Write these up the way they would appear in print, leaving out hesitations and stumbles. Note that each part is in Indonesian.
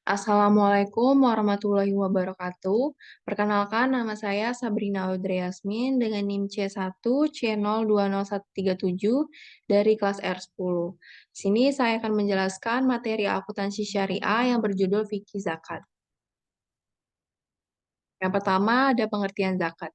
Assalamualaikum warahmatullahi wabarakatuh. Perkenalkan, nama saya Sabrina Audrey Yasmin dengan NIM C1 C0201137 dari kelas R10. Sini saya akan menjelaskan materi akuntansi syariah yang berjudul Fikih Zakat. Yang pertama ada pengertian zakat.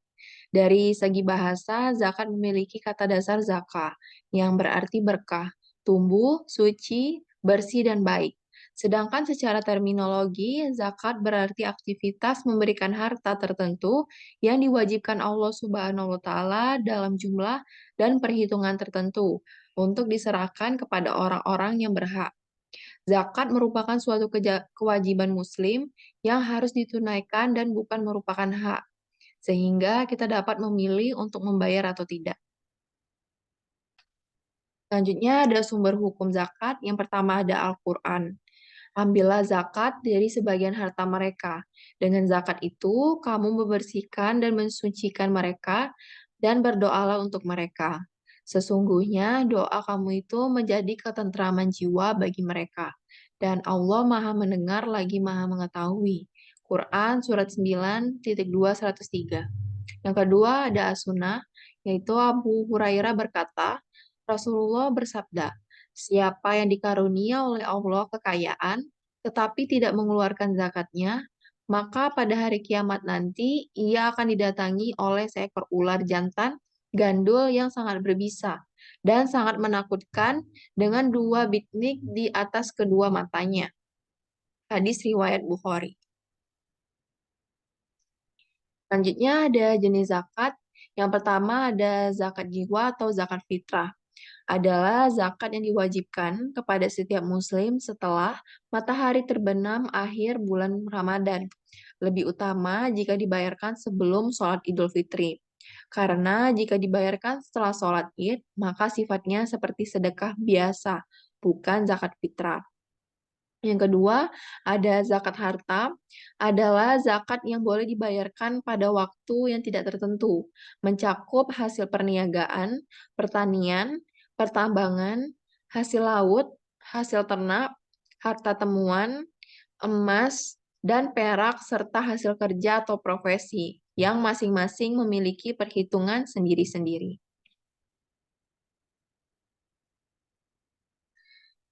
Dari segi bahasa, zakat memiliki kata dasar zakah yang berarti berkah, tumbuh, suci, bersih, dan baik. Sedangkan secara terminologi, zakat berarti aktivitas memberikan harta tertentu yang diwajibkan Allah Subhanahu wa Ta'ala dalam jumlah dan perhitungan tertentu untuk diserahkan kepada orang-orang yang berhak. Zakat merupakan suatu kewajiban Muslim yang harus ditunaikan dan bukan merupakan hak, sehingga kita dapat memilih untuk membayar atau tidak. Selanjutnya ada sumber hukum zakat. Yang pertama ada Al-Quran. Ambillah zakat dari sebagian harta mereka. Dengan zakat itu, kamu membersihkan dan mensucikan mereka dan berdoalah untuk mereka. Sesungguhnya doa kamu itu menjadi ketentraman jiwa bagi mereka. Dan Allah Maha Mendengar lagi Maha Mengetahui. Quran Surat 9.2 103. Yang kedua ada As-Sunnah, yaitu Abu Hurairah berkata, Rasulullah bersabda, siapa yang dikarunia oleh Allah kekayaan, tetapi tidak mengeluarkan zakatnya, maka pada hari kiamat nanti ia akan didatangi oleh seekor ular jantan gandul yang sangat berbisa dan sangat menakutkan dengan dua bitnik di atas kedua matanya. Hadis riwayat Bukhari. Selanjutnya ada jenis zakat. Yang pertama ada zakat jiwa atau zakat fitrah. Adalah zakat yang diwajibkan kepada setiap muslim setelah matahari terbenam akhir bulan Ramadan. Lebih utama jika dibayarkan sebelum sholat Idul Fitri. Karena jika dibayarkan setelah sholat Id, maka sifatnya seperti sedekah biasa, bukan zakat fitrah. Yang kedua, ada zakat harta, adalah zakat yang boleh dibayarkan pada waktu yang tidak tertentu, mencakup hasil perniagaan, pertanian, pertambangan, hasil laut, hasil ternak, harta temuan, emas, dan perak, serta hasil kerja atau profesi, yang masing-masing memiliki perhitungan sendiri-sendiri.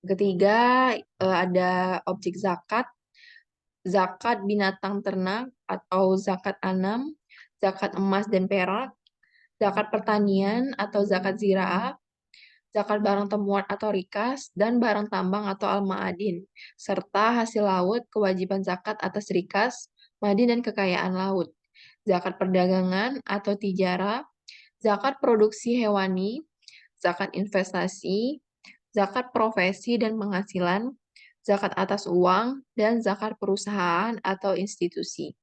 Ketiga, ada objek zakat, zakat binatang ternak atau zakat anam, zakat emas dan perak, zakat pertanian atau zakat ziraah, zakat barang temuan atau rikas, dan barang tambang atau al-ma'adin, serta hasil laut, kewajiban zakat atas rikas, madin, dan kekayaan laut, zakat perdagangan atau tijara, zakat produksi hewani, zakat investasi, zakat profesi dan penghasilan, zakat atas uang, dan zakat perusahaan atau institusi.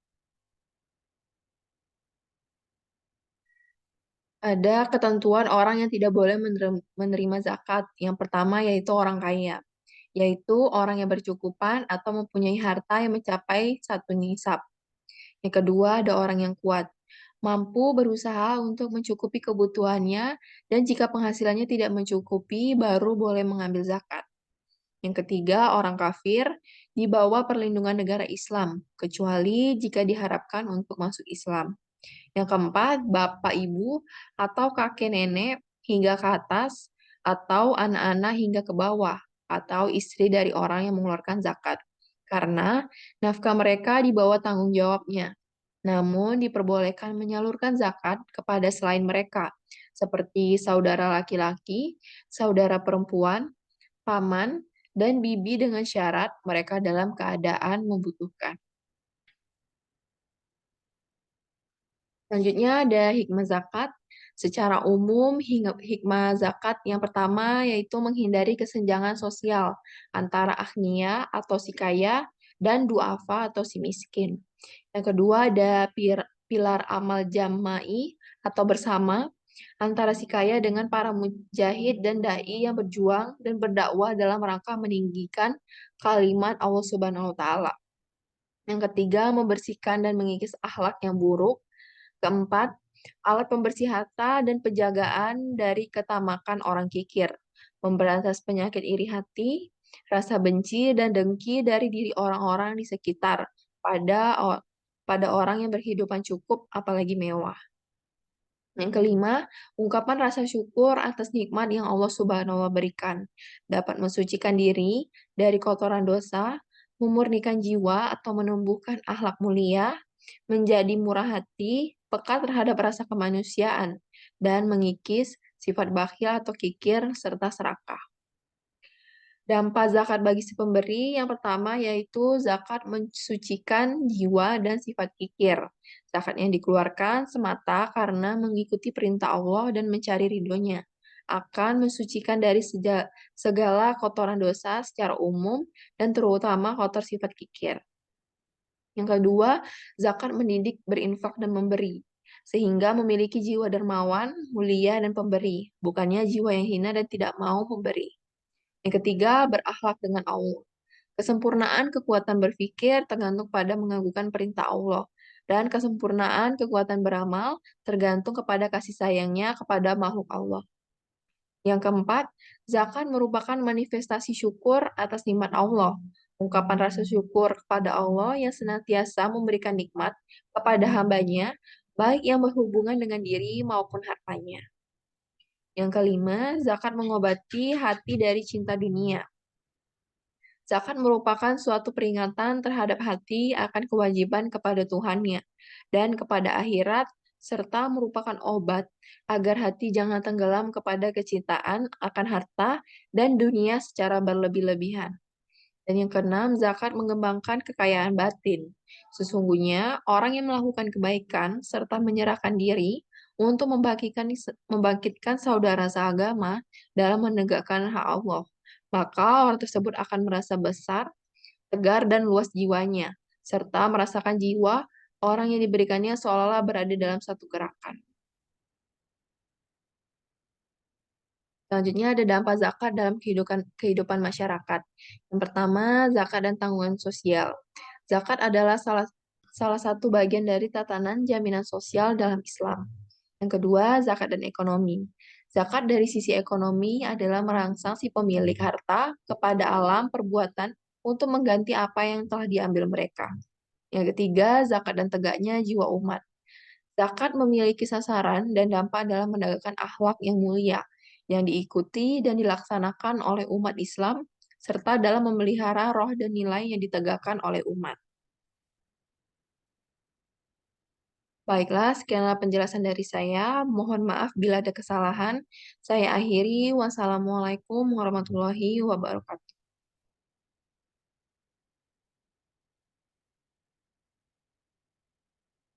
Ada ketentuan orang yang tidak boleh menerima zakat. Yang pertama yaitu orang kaya, yaitu orang yang bercukupan atau mempunyai harta yang mencapai 1 nisab. Yang kedua ada orang yang kuat, mampu berusaha untuk mencukupi kebutuhannya, dan jika penghasilannya tidak mencukupi, baru boleh mengambil zakat. Yang ketiga, orang kafir di bawah perlindungan negara Islam, kecuali jika diharapkan untuk masuk Islam. Yang keempat, bapak ibu atau kakek nenek hingga ke atas, atau anak-anak hingga ke bawah, atau istri dari orang yang mengeluarkan zakat. Karena nafkah mereka di bawah tanggung jawabnya. Namun diperbolehkan menyalurkan zakat kepada selain mereka, seperti saudara laki-laki, saudara perempuan, paman, dan bibi dengan syarat mereka dalam keadaan membutuhkan. Selanjutnya ada hikmah zakat. Secara umum, hikmah zakat yang pertama yaitu menghindari kesenjangan sosial antara agniya atau si kaya dan duafa atau si miskin. Yang kedua ada pilar amal jama'i atau bersama antara si kaya dengan para mujahid dan dai yang berjuang dan berdakwah dalam rangka meninggikan kalimat Allah Subhanahu wa taala. Yang ketiga, membersihkan dan mengikis akhlak yang buruk. Keempat, alat pembersih harta dan penjagaan dari ketamakan orang kikir, memberantas penyakit iri hati, rasa benci dan dengki dari diri orang-orang di sekitar pada pada orang yang berkehidupan cukup apalagi mewah. Yang kelima, ungkapan rasa syukur atas nikmat yang Allah Subhanahu wa berikan, dapat mensucikan diri dari kotoran dosa, memurnikan jiwa atau menumbuhkan akhlak mulia, menjadi murah hati, peka terhadap rasa kemanusiaan, dan mengikis sifat bakhil atau kikir serta serakah. Dampak zakat bagi si pemberi yang pertama yaitu zakat mensucikan jiwa dan sifat kikir. Zakat yang dikeluarkan semata karena mengikuti perintah Allah dan mencari ridhonya akan mensucikan dari segala kotoran dosa secara umum dan terutama kotor sifat kikir. Yang kedua, zakat mendidik berinfak dan memberi, sehingga memiliki jiwa dermawan, mulia, dan pemberi, bukannya jiwa yang hina dan tidak mau memberi. Yang ketiga, berakhlak dengan Allah. Kesempurnaan kekuatan berpikir tergantung pada mengagungkan perintah Allah, dan kesempurnaan kekuatan beramal tergantung kepada kasih sayangnya kepada makhluk Allah. Yang keempat, zakat merupakan manifestasi syukur atas nikmat Allah. Ungkapan rasa syukur kepada Allah yang senantiasa memberikan nikmat kepada hambanya, baik yang berhubungan dengan diri maupun hartanya. Yang kelima, zakat mengobati hati dari cinta dunia. Zakat merupakan suatu peringatan terhadap hati akan kewajiban kepada Tuhannya dan kepada akhirat, serta merupakan obat agar hati jangan tenggelam kepada kecintaan akan harta dan dunia secara berlebih-lebihan. Dan yang keenam, zakat mengembangkan kekayaan batin. Sesungguhnya, orang yang melakukan kebaikan serta menyerahkan diri untuk membangkitkan saudara seagama dalam menegakkan hak Allah, maka orang tersebut akan merasa besar, tegar, dan luas jiwanya, serta merasakan jiwa orang yang diberikannya seolah-olah berada dalam satu gerakan. Selanjutnya ada dampak zakat dalam kehidupan kehidupan masyarakat. Yang pertama, zakat dan tanggungan sosial. Zakat adalah salah satu bagian dari tatanan jaminan sosial dalam Islam. Yang kedua, zakat dan ekonomi. Zakat dari sisi ekonomi adalah merangsang si pemilik harta kepada alam perbuatan untuk mengganti apa yang telah diambil mereka. Yang ketiga, zakat dan tegaknya jiwa umat. Zakat memiliki sasaran dan dampak dalam menegakkan akhlak yang mulia, yang diikuti dan dilaksanakan oleh umat Islam, serta dalam memelihara roh dan nilai yang ditegakkan oleh umat. Baiklah, sekianlah penjelasan dari saya. Mohon maaf bila ada kesalahan. Saya akhiri. Wassalamualaikum warahmatullahi wabarakatuh.